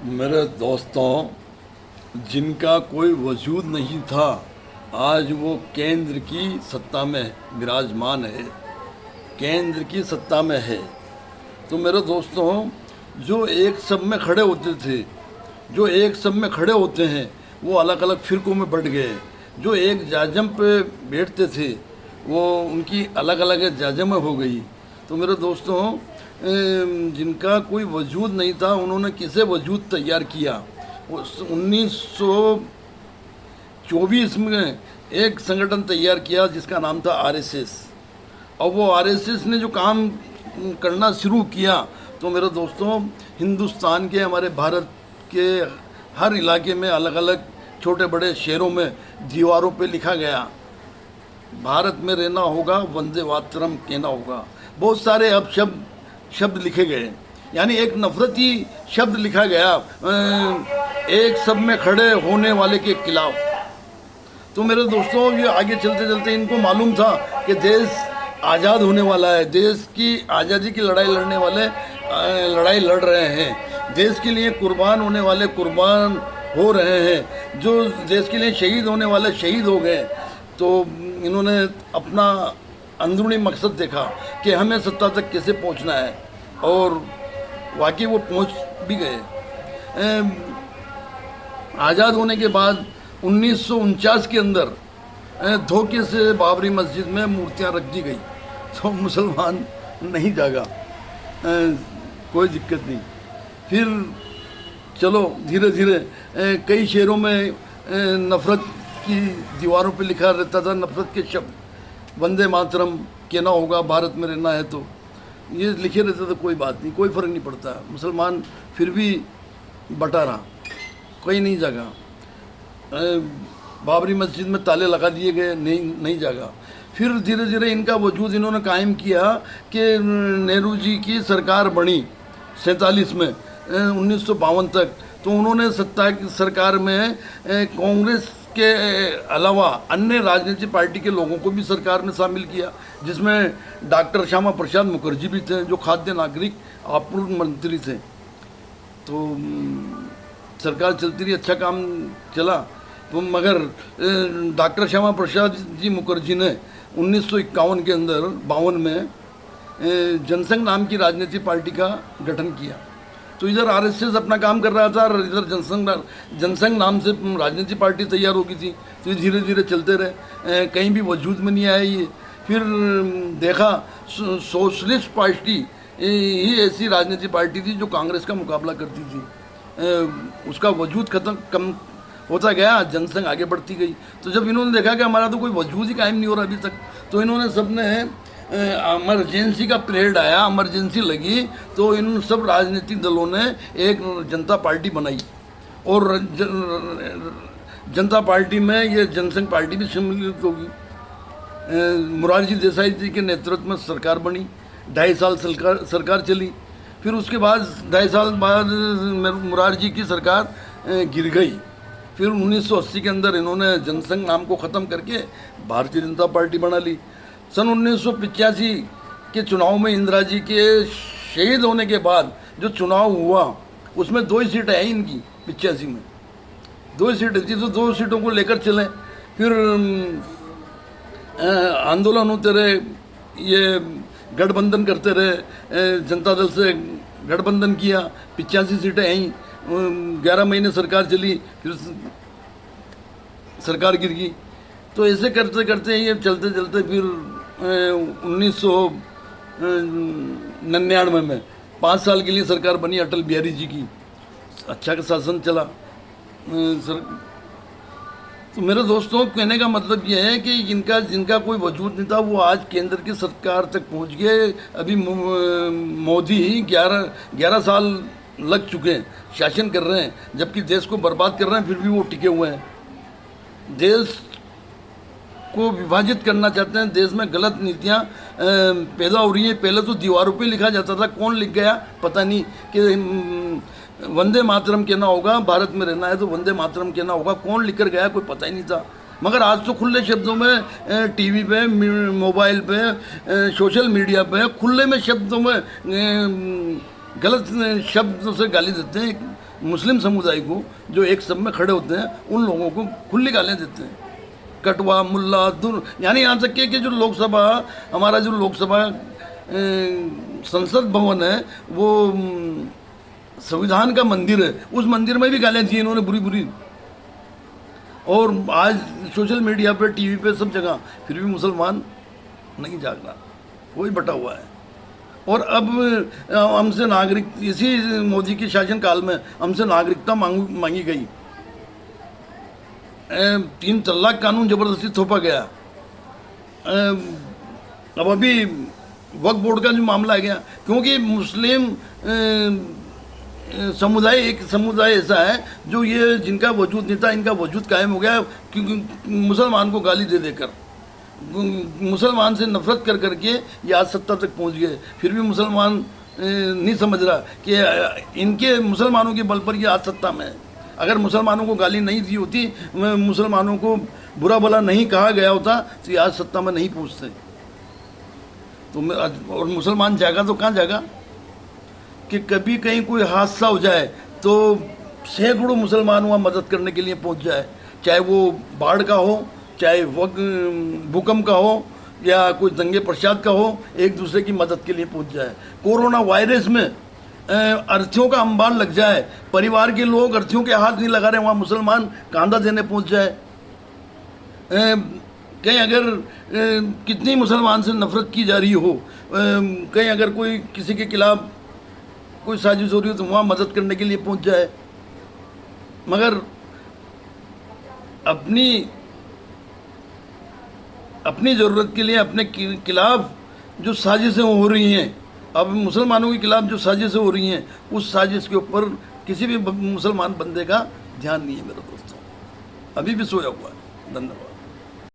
मेरे दोस्तों, जिनका कोई वजूद नहीं था, आज वो केंद्र की सत्ता में विराजमान है, केंद्र की सत्ता में है। तो मेरे दोस्तों, जो एक सब में खड़े होते थे, जो एक सब में खड़े होते हैं, वो अलग अलग फिरकों में बंट गए। जो एक जाजम पे बैठते थे, वो उनकी अलग अलग जाजमें हो गई। तो मेरे दोस्तों, जिनका कोई वजूद नहीं था, उन्होंने किसे वजूद तैयार किया। 1924 में एक संगठन तैयार किया जिसका नाम था आरएसएस। और वो आरएसएस ने जो काम करना शुरू किया, तो मेरे दोस्तों, हिंदुस्तान के, हमारे भारत के हर इलाके में, अलग अलग छोटे बड़े शहरों में दीवारों पे लिखा गया, भारत में रहना होगा, वंदे मातरम कहना होगा। बहुत सारे अब शब्द लिखे गए, यानी एक नफरती शब्द लिखा गया, एक सब में खड़े होने वाले के खिलाफ। तो मेरे दोस्तों, ये आगे चलते चलते इनको मालूम था कि देश आज़ाद होने वाला है, देश की आज़ादी की लड़ाई लड़ने वाले लड़ाई लड़ रहे हैं, देश के लिए कुर्बान होने वाले कुर्बान हो रहे हैं, जो देश के लिए शहीद होने वाले शहीद हो गए। तो इन्होंने अपना अंदरूनी मकसद देखा कि हमें सत्ता तक कैसे पहुंचना है, और वाकई वो पहुंच भी गए। आज़ाद होने के बाद 1949 के अंदर धोखे से बाबरी मस्जिद में मूर्तियां रख दी गई, तो मुसलमान नहीं जागा, कोई दिक्कत नहीं। फिर चलो धीरे धीरे कई शहरों में नफ़रत की दीवारों पे लिखा रहता था, नफ़रत के शब्द, वंदे मातरम कहना होगा, भारत में रहना है, तो ये लिखे रहते थे। कोई बात नहीं, कोई फ़र्क नहीं पड़ता, मुसलमान फिर भी बटा रहा, कोई नहीं जागा। बाबरी मस्जिद में ताले लगा दिए गए, नहीं जागा। फिर धीरे धीरे इनका वजूद इन्होंने कायम किया कि नेहरू जी की सरकार बनी 47 में, 1952 तक। तो उन्होंने सत्ता की सरकार में कांग्रेस के अलावा अन्य राजनीतिक पार्टी के लोगों को भी सरकार में शामिल किया, जिसमें डॉक्टर श्यामा प्रसाद मुखर्जी भी थे, जो खाद्य नागरिक आपूर्ति मंत्री थे। तो सरकार चलती रही, अच्छा काम चला। तो मगर डॉक्टर श्यामा प्रसाद जी मुखर्जी ने 1951 के अंदर 52 में जनसंघ नाम की राजनीतिक पार्टी का गठन किया। तो इधर आरएसएस अपना काम कर रहा था, और इधर जनसंघ नाम से राजनीतिक पार्टी तैयार हो गई थी। तो ये धीरे धीरे चलते रहे, कहीं भी वजूद में नहीं आया ये। फिर देखा सोशलिस्ट पार्टी ही ऐसी राजनीतिक पार्टी थी जो कांग्रेस का मुकाबला करती थी, उसका वजूद कम होता गया, जनसंघ आगे बढ़ती गई। तो जब इन्होंने देखा कि हमारा तो कोई वजूद ही कायम नहीं हो रहा अभी तक, तो इन्होंने सबने इमरजेंसी का पीरियड आया, इमरजेंसी लगी, तो इन सब राजनीतिक दलों ने एक जनता पार्टी बनाई, और जनता पार्टी में ये जनसंघ पार्टी भी सम्मिलित होगी। मोरारजी देसाई जी के नेतृत्व में सरकार बनी, 2.5 साल सरकार चली। फिर उसके बाद 2.5 साल बाद मोरारजी की सरकार गिर गई। फिर 1980 के अंदर इन्होंने जनसंघ नाम को ख़त्म करके भारतीय जनता पार्टी बना ली। सन 1985 के चुनाव में इंदिरा जी के शहीद होने के बाद जो चुनाव हुआ, उसमें 2 ही सीटें आई इनकी। 85 में 2 ही सीटें थी, तो 2 सीटों को लेकर चले। फिर आंदोलन होते रहे, ये गठबंधन करते रहे, जनता दल से गठबंधन किया, 85 सीटें आई, 11 महीने सरकार चली, फिर सरकार गिर गई। तो ऐसे करते करते ये चलते चलते फिर 1999 में 5 साल के लिए सरकार बनी अटल बिहारी जी की, अच्छा का शासन चला तो मेरे दोस्तों, कहने का मतलब ये है कि जिनका कोई वजूद नहीं था, वो आज केंद्र की सरकार तक पहुंच गए। अभी मोदी ही 11 साल लग चुके हैं, शासन कर रहे हैं, जबकि देश को बर्बाद कर रहे हैं, फिर भी वो टिके हुए हैं। देश को विभाजित करना चाहते हैं, देश में गलत नीतियां पैदा हो रही हैं। पहले तो दीवारों पे लिखा जाता था, कौन लिख गया पता नहीं, कि वंदे मातरम कहना होगा, भारत में रहना है तो वंदे मातरम कहना होगा, कौन लिख कर गया कोई पता ही नहीं था। मगर आज तो खुले शब्दों में टीवी पे, मोबाइल पे, सोशल मीडिया पे खुले में शब्दों में गलत शब्दों से गाली देते हैं मुस्लिम समुदाय को जो एक सब में खड़े होते हैं उन लोगों को खुली गालियाँ देते हैं, कटवा मुल्ला दुर, यानी यहाँ तक कि जो लोकसभा, हमारा जो लोकसभा संसद भवन है वो संविधान का मंदिर है, उस मंदिर में भी गालियाँ दी इन्होंने बुरी बुरी। और आज सोशल मीडिया पे, टीवी पे, सब जगह, फिर भी मुसलमान नहीं जाग रहा, वही बटा हुआ है। और अब हमसे नागरिक, इसी मोदी के शासनकाल में हमसे नागरिकता मांगी गई, 3 तलाक कानून ज़बरदस्ती थोपा गया। अब अभी वक्फ बोर्ड का जो मामला आ गया, क्योंकि मुस्लिम समुदाय एक समुदाय ऐसा है जो ये जिनका वजूद नहीं था, इनका वजूद कायम हो गया क्योंकि मुसलमान को गाली दे देकर, मुसलमान से नफरत कर करके ये आज सत्ता तक पहुंच गए। फिर भी मुसलमान नहीं समझ रहा कि इनके मुसलमानों के बल पर ये आज सत्ता में है। अगर मुसलमानों को गाली नहीं दी होती, मुसलमानों को बुरा भला नहीं कहा गया होता, तो ये आज सत्ता में नहीं पहुंचते। तो और मुसलमान जागा तो कहाँ जागा कि कभी कहीं कोई हादसा हो जाए तो सैकड़ों मुसलमान वहाँ मदद करने के लिए पहुंच जाए, चाहे वो बाढ़ का हो, चाहे भूकंप का हो, या कोई दंगे प्रसाद का हो, एक दूसरे की मदद के लिए पहुंच जाए। कोरोना वायरस में अर्थियों का अंबार लग जाए, परिवार के लोग अर्थियों के हाथ नहीं लगा रहे, वहाँ मुसलमान कांधा देने पहुंच जाए। कहीं अगर कितनी मुसलमान से नफरत की जा रही हो, कहीं अगर कोई किसी के खिलाफ कोई साजिश हो रही हो, तो वहाँ मदद करने के लिए पहुंच जाए। मगर अपनी ज़रूरत के लिए अपने खिलाफ जो साजिशें हो रही हैं, अब मुसलमानों के खिलाफ जो साजिशें हो रही हैं, उस साजिश के ऊपर किसी भी मुसलमान बंदे का ध्यान नहीं है मेरे दोस्तों, अभी भी सोया हुआ है। धन्यवाद।